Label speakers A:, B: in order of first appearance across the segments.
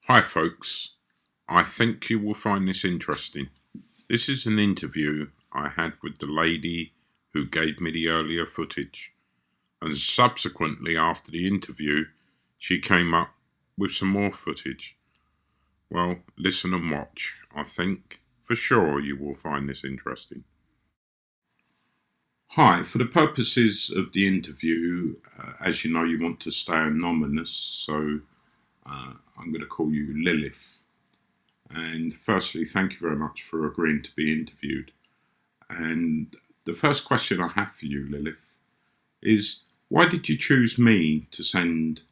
A: Hi folks, I think you will find this interesting. This is an interview I had with the lady who gave me the earlier footage, and subsequently after the interview she came up with some more footage. Well, listen and watch. I think for sure you will find this interesting. Hi, for the purposes of the interview, as you know, you want to stay anonymous, so I'm going to call you Lilith. And firstly, thank you very much for agreeing to be interviewed. And the first question I have for you, Lilith, is why did you choose me to send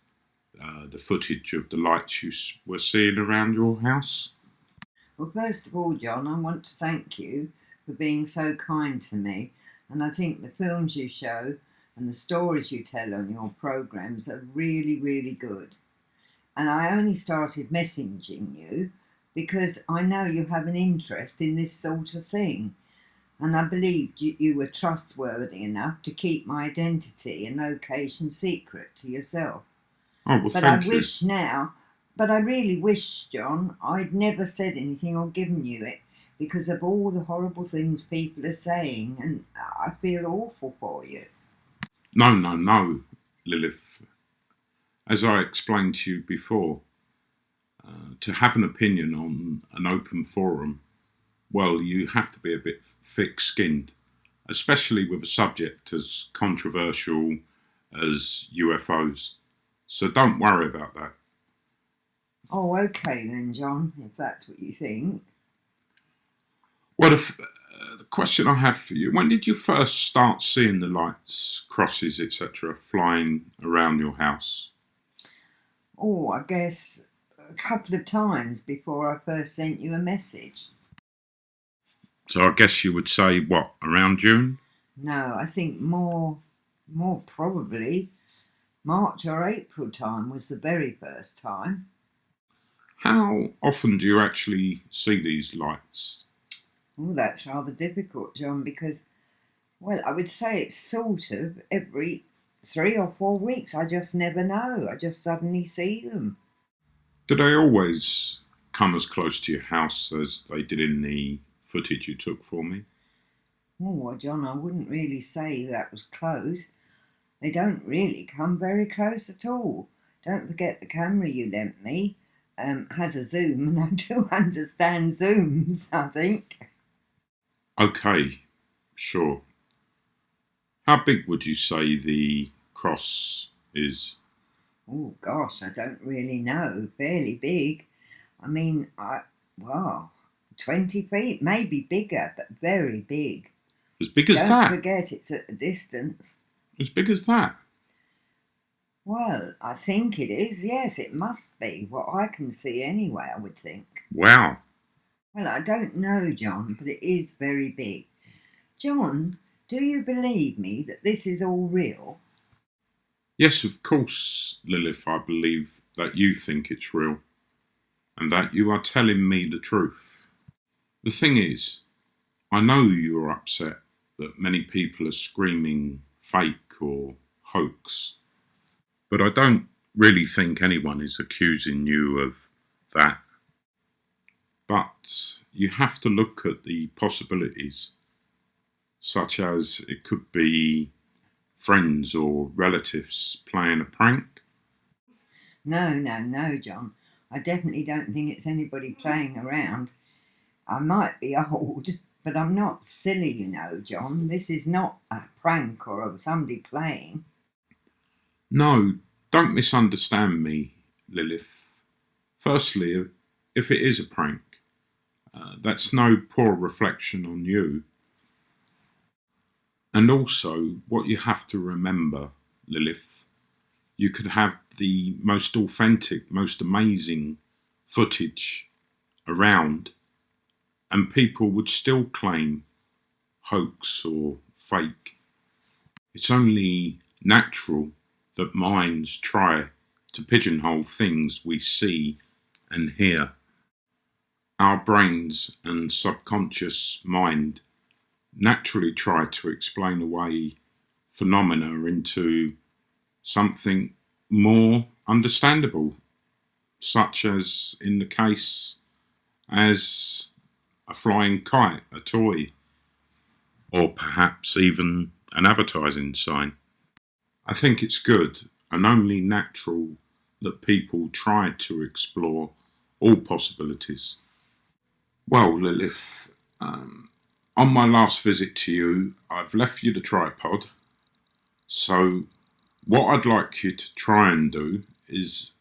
A: the footage of the lights you were seeing around your house?
B: Well, first of all, John, I want to thank you for being so kind to me. And I think the films you show and the stories you tell on your programs are really, really good. And I only started messaging you because I know you have an interest in this sort of thing. And I believed you were trustworthy enough to keep my identity and location secret to yourself.
A: Oh, well,
B: But I
A: thank you.
B: wish now, but I really wish, John, I'd never said anything or given you it because of all the horrible things people are saying, and I feel awful for you.
A: No, no, no, Lilith. As I explained to you before, to have an opinion on an open forum, well, you have to be a bit thick skinned, especially with a subject as controversial as UFOs. So don't worry about that.
B: Oh, okay then, John, if that's what you think.
A: Well, the question I have for you: when did you first start seeing the lights, crosses, etc., flying around your house?
B: Oh, I guess a couple of times before I first sent you a message.
A: So I guess you would say what, around June?
B: No, I think more probably March or April time was the very first time.
A: How often do you actually see these lights?
B: Oh, that's rather difficult, John, because, well, I would say it's sort of every 3 or 4 weeks. I just never know. I just suddenly see them.
A: Do they always come as close to your house as they did in the footage you took for me?
B: Oh, well, John, I wouldn't really say that was close. They don't really come very close at all. Don't forget the camera you lent me has a zoom, and I do understand zooms, I think.
A: Okay, sure. How big would you say the cross is?
B: Oh, gosh, I don't really know. Fairly big. I mean, wow, 20 feet, maybe bigger, but very big.
A: As big as
B: Don't
A: that?
B: forget it's at a distance.
A: As big as that?
B: Well, I think it is. Yes, it must be. What I can see anyway, I would think.
A: Wow.
B: Well, I don't know, John, but it is very big. John, do you believe me that this is all real?
A: Yes, of course, Lilith, I believe that you think it's real and that you are telling me the truth. The thing is, I know you're upset that many people are screaming fake or hoax, but I don't really think anyone is accusing you of that. But you have to look at the possibilities, such as it could be friends or relatives playing a prank.
B: No, no, no, John. I definitely don't think it's anybody playing around. I might be old, but I'm not silly, John. This is not a prank or somebody playing.
A: No, don't misunderstand me, Lilith. Firstly, if it is a prank, that's no poor reflection on you. And also, what you have to remember, Lilith, you could have the most authentic, most amazing footage around, and people would still claim hoax or fake. It's only natural that minds try to pigeonhole things we see and hear. Our brains and subconscious mind naturally try to explain away phenomena into something more understandable, such as in the case as a flying kite, a toy, or perhaps even an advertising sign. I think it's good and only natural that people try to explore all possibilities. Well, Lilith, on my last visit to you, I've left you the tripod. So, what I'd like you to try and do is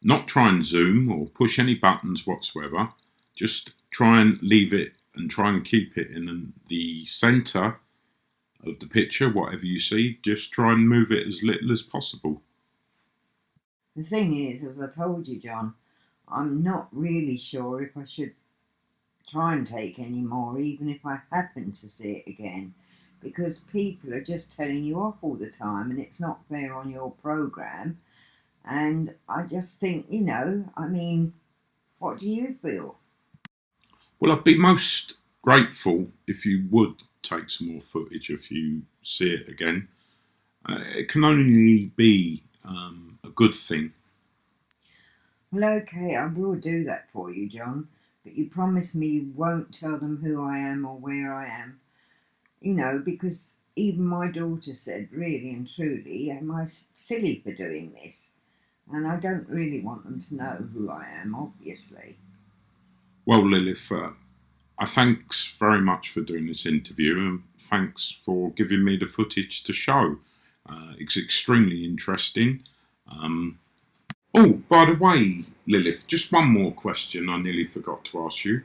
A: not try and zoom or push any buttons whatsoever. Just try and leave it and try and keep it in the centre of the picture, whatever you see. Just try and move it as little as possible.
B: The thing is, as I told you, John, I'm not really sure if I should try and take any more, even if I happen to see it again, because people are just telling you off all the time and it's not fair on your programme. And I just think, I mean, what do you feel?
A: Well, I'd be most grateful if you would take some more footage if you see it again. It can only be a good thing.
B: Well, okay, I will do that for you, John, but you promise me you won't tell them who I am or where I am. Because even my daughter said, really and truly, am I silly for doing this? And I don't really want them to know who I am, obviously.
A: Well, Lilith, I thanks very much for doing this interview and thanks for giving me the footage to show. It's extremely interesting. Oh, by the way, Lilith, just one more question I nearly forgot to ask you.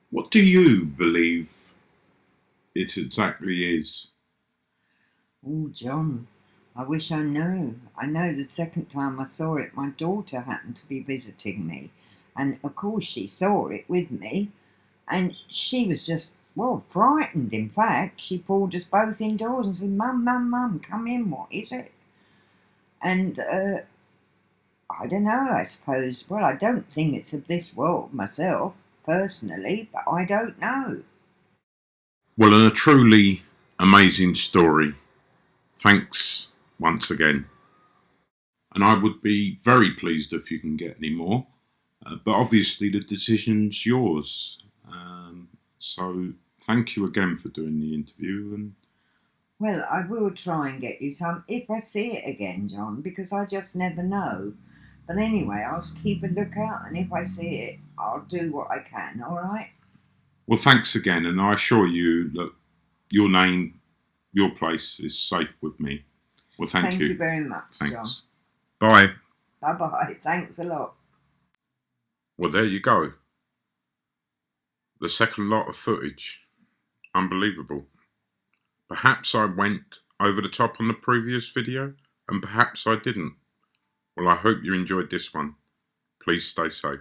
A: What do you believe it exactly is?
B: Oh, John, I wish I knew. I know the second time I saw it, my daughter happened to be visiting me. And of course, she saw it with me. And she was just, well, frightened, in fact. She pulled us both indoors and said, Mum, Mum, Mum, come in, what is it? And I don't know, I suppose. Well, I don't think it's of this world myself, personally, but I don't know.
A: Well, and a truly amazing story. Thanks once again. And I would be very pleased if you can get any more. But obviously, the decision's yours. So, thank you again for doing the interview. And
B: Well, I will try and get you some if I see it again, John, because I just never know. But anyway, I'll keep a lookout, and if I see it, I'll do what I can, all right?
A: well, thanks again. And I assure you that your name, your place is safe with me. Well, thank
B: Thank
A: you.
B: you very much, John.
A: Thanks. Bye.
B: Bye-bye. Thanks a lot.
A: Well, there you go. The second lot of footage. Unbelievable. Perhaps I went over the top on the previous video, and perhaps I didn't. Well, I hope you enjoyed this one. Please stay safe.